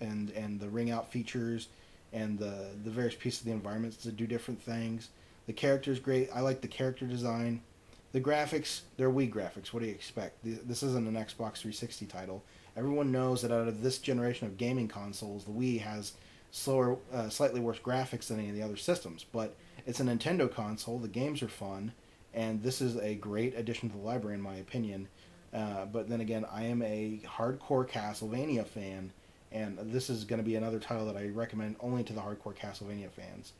and the ring out features and the various pieces of the environments to do different things. The character's great. I like the character design. The graphics, they're Wii graphics. What do you expect? This isn't an Xbox 360 title. Everyone knows that out of this generation of gaming consoles, the Wii has slower, slightly worse graphics than any of the other systems. But it's a Nintendo console. The games are fun, and this is a great addition to the library, in my opinion. But then again, I am a hardcore Castlevania fan, and this is going to be another title that I recommend only to the hardcore Castlevania fans.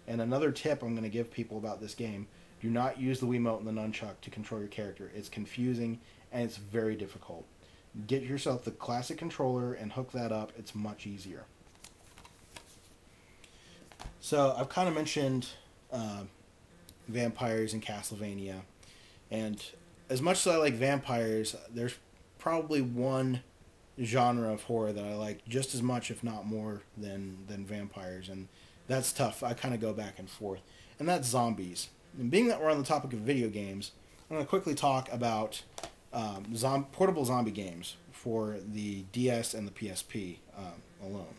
And another tip I'm going to give people about this game: do not use the Wiimote and the nunchuck to control your character. It's confusing and it's very difficult. Get yourself the classic controller and hook that up. It's much easier. So I've kind of mentioned vampires in Castlevania, and as much as I like vampires, there's probably one genre of horror that I like just as much, if not more, than vampires, and that's tough. I kind of go back and forth, and that's zombies. And being that we're on the topic of video games, I'm going to quickly talk about portable zombie games for the DS and the PSP alone.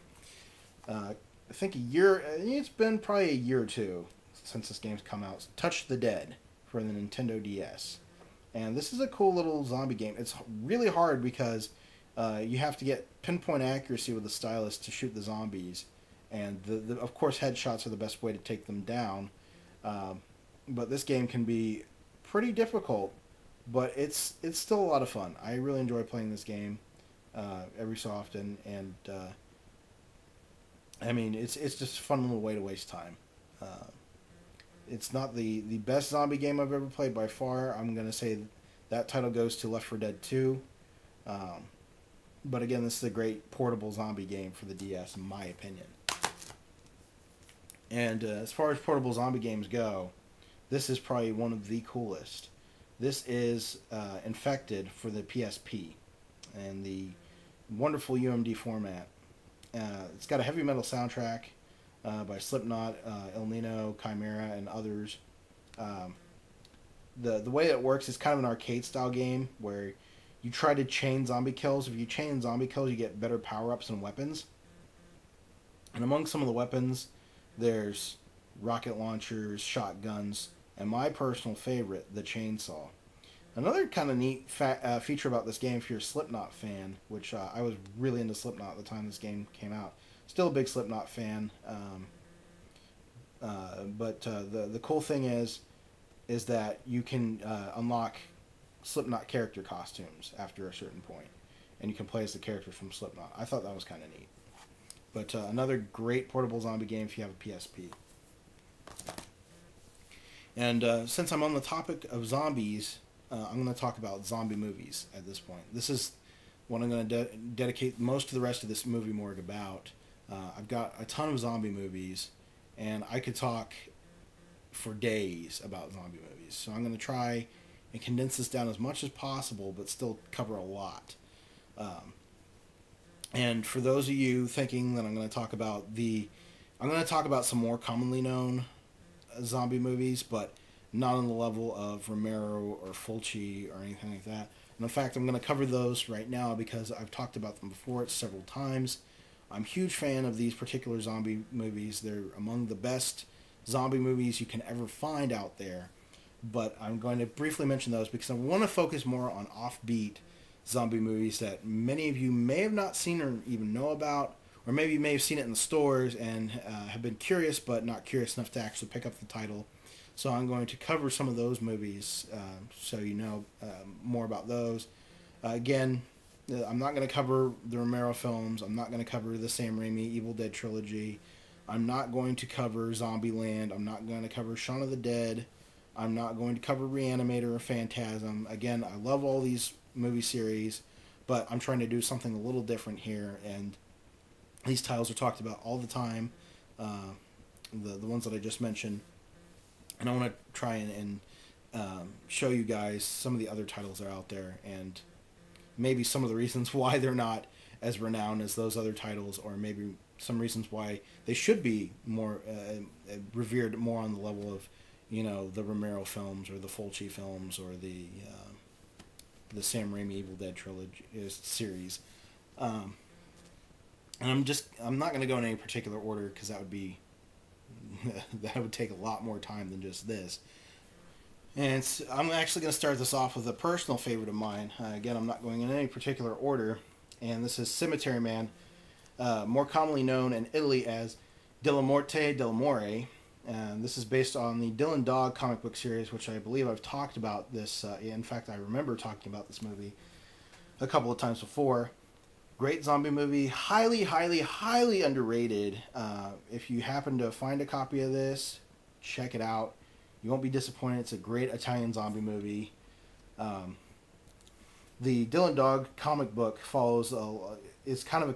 I think it's been probably a year or two since this game's come out. Touch the Dead for the Nintendo DS. And this is a cool little zombie game. It's really hard because you have to get pinpoint accuracy with the stylus to shoot the zombies. And of course, headshots are the best way to take them down. But this game can be pretty difficult, but it's still a lot of fun. I really enjoy playing this game every so often, and I mean, it's just a fun little way to waste time. It's not the best zombie game I've ever played by far. I'm going to say that title goes to Left 4 Dead 2. But again, this is a great portable zombie game for the DS, in my opinion. And as far as portable zombie games go, this is probably one of the coolest. This is Infected for the PSP and the wonderful UMD format. It's got a heavy metal soundtrack by Slipknot, El Nino, Chimera, and others. The way it works is kind of an arcade style game where you try to chain zombie kills. If you chain zombie kills, you get better power-ups and weapons. And among some of the weapons, there's rocket launchers, shotguns, and my personal favorite, the chainsaw. Another kind of neat feature about this game, if you're a Slipknot fan, which I was really into Slipknot at the time this game came out. Still a big Slipknot fan. But the cool thing is that you can unlock Slipknot character costumes after a certain point, and you can play as the characters from Slipknot. I thought that was kind of neat. But another great portable zombie game if you have a PSP. And since I'm on the topic of zombies, I'm going to talk about zombie movies at this point. This is what I'm going to dedicate most of the rest of this movie morgue about. I've got a ton of zombie movies, and I could talk for days about zombie movies. So I'm going to try and condense this down as much as possible, but still cover a lot. And for those of you thinking that I'm going to talk about some more commonly known zombie movies, but not on the level of Romero or Fulci or anything like that. And in fact, I'm going to cover those right now because I've talked about them before several times. I'm a huge fan of these particular zombie movies. They're among the best zombie movies you can ever find out there. But I'm going to briefly mention those because I want to focus more on offbeat zombie movies that many of you may have not seen or even know about, or maybe you may have seen it in the stores and have been curious but not curious enough to actually pick up the title. So I'm going to cover some of those movies so you know more about those. Again, I'm not going to cover the Romero films. I'm not going to cover the Sam Raimi Evil Dead trilogy. I'm not going to cover Zombieland. I'm not going to cover Shaun of the Dead. I'm not going to cover Reanimator or Phantasm. Again, I love all these movie series, but I'm trying to do something a little different here, and these titles are talked about all the time, the ones that I just mentioned, and I want to try and show you guys some of the other titles that are out there, and maybe some of the reasons why they're not as renowned as those other titles, or maybe some reasons why they should be more revered more on the level of, you know, the Romero films or the Fulci films or the Sam Raimi Evil Dead trilogy series. And I'm not going to go in any particular order because that would be that would take a lot more time than just this. And I'm actually going to start this off with a personal favorite of mine. Again, I'm not going in any particular order, and this is Cemetery Man, more commonly known in Italy as Della Morte del More. And this is based on the Dylan Dog comic book series, which I believe I've talked about this. In fact, I remember talking about this movie a couple of times before. Great zombie movie, highly, highly, highly underrated. If you happen to find a copy of this, check it out. You won't be disappointed. It's a great Italian zombie movie. The Dylan Dog comic book follows is kind of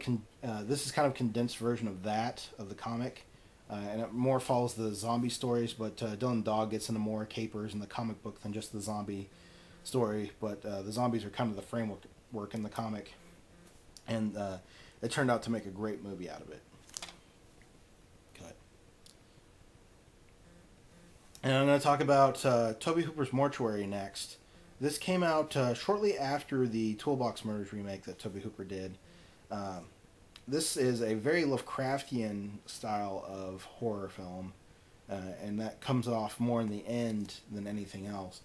this is kind of a condensed version of the comic, and it more follows the zombie stories. But Dylan Dog gets into more capers in the comic book than just the zombie story. But the zombies are kind of the framework in the comic, and it turned out to make a great movie out of it. And I'm going to talk about Tobe Hooper's Mortuary next. This came out shortly after the Toolbox Murders remake that Tobe Hooper did. This is a very Lovecraftian style of horror film, and that comes off more in the end than anything else.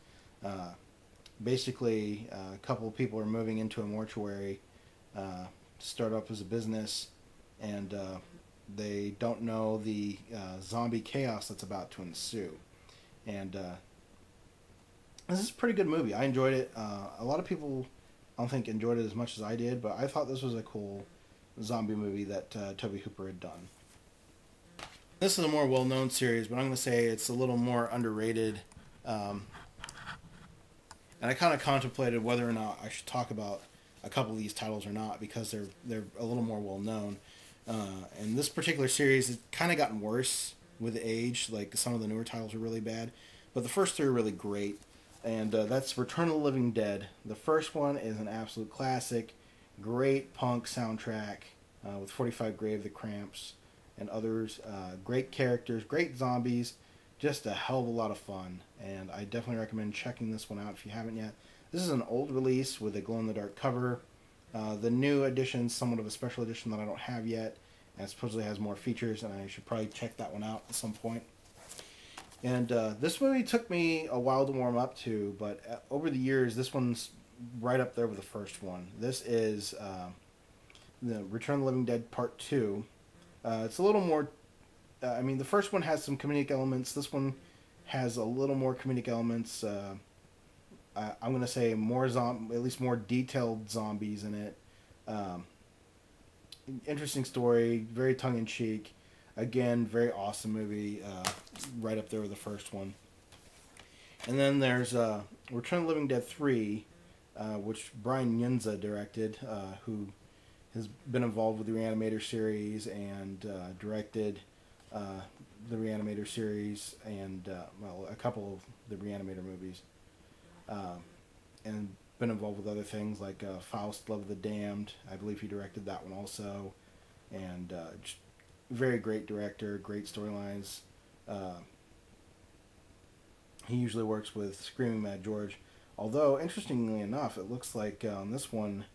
Basically, a couple of people are moving into a mortuary to start up as a business, and they don't know the zombie chaos that's about to ensue. And this is a pretty good movie. I enjoyed it. A lot of people, I don't think, enjoyed it as much as I did, but I thought this was a cool zombie movie that Tobe Hooper had done. This is a more well-known series, but I'm going to say it's a little more underrated. And I kind of contemplated whether or not I should talk about a couple of these titles or not, because they're a little more well-known. And this particular series has kind of gotten worse with age. Like, some of the newer titles are really bad, but the first three are really great. And that's Return of the Living Dead. The first one is an absolute classic, great punk soundtrack with 45 Grave, The Cramps, and others. Great characters, great zombies, just a hell of a lot of fun. And I definitely recommend checking this one out if you haven't yet. This is an old release with a glow-in-the-dark cover. The new edition is somewhat of a special edition that I don't have yet, and supposedly has more features, and I should probably check that one out at some point. And this movie took me a while to warm up to, but over the years, this one's right up there with the first one. This is the Return of the Living Dead Part 2. It's a little more... I mean, the first one has some comedic elements. This one has a little more comedic elements. I'm going to say more at least more detailed zombies in it. Interesting story, very tongue-in-cheek. Again, very awesome movie, right up there with the first one. And then there's Return of the Living Dead 3, which Brian Yunza directed, who has been involved with the Reanimator series and directed the Reanimator series and, well, a couple of the Reanimator movies. And been involved with other things like Faust, Love of the Damned. I believe he directed that one also. And very great director, great storylines. He usually works with Screaming Mad George. Although, interestingly enough, it looks like on this one,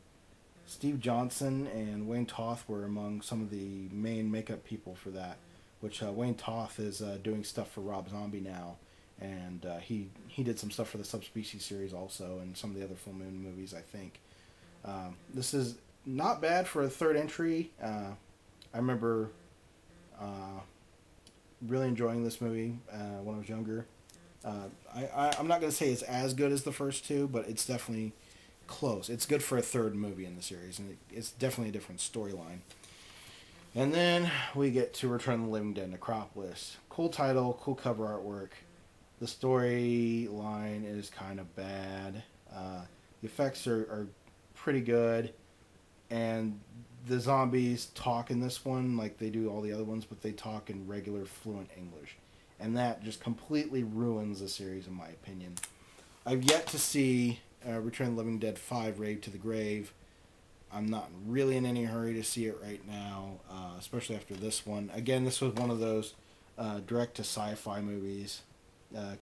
Steve Johnson and Wayne Toth were among some of the main makeup people for that. Which Wayne Toth is doing stuff for Rob Zombie now. And he did some stuff for the Subspecies series also, and some of the other Full Moon movies, I think. This is not bad for a third entry. I remember really enjoying this movie when I was younger. I'm not going to say it's as good as the first two, but it's definitely close. It's good for a third movie in the series, and it's definitely a different storyline. And then we get to Return of the Living Dead Necropolis. Cool title, cool cover artwork. The storyline is kind of bad. The effects are pretty good. And the zombies talk in this one like they do all the other ones, but they talk in regular fluent English. And that just completely ruins the series, in my opinion. I've yet to see Return of the Living Dead 5, Raid to the Grave. I'm not really in any hurry to see it right now, especially after this one. Again, this was one of those direct-to-sci-fi movies.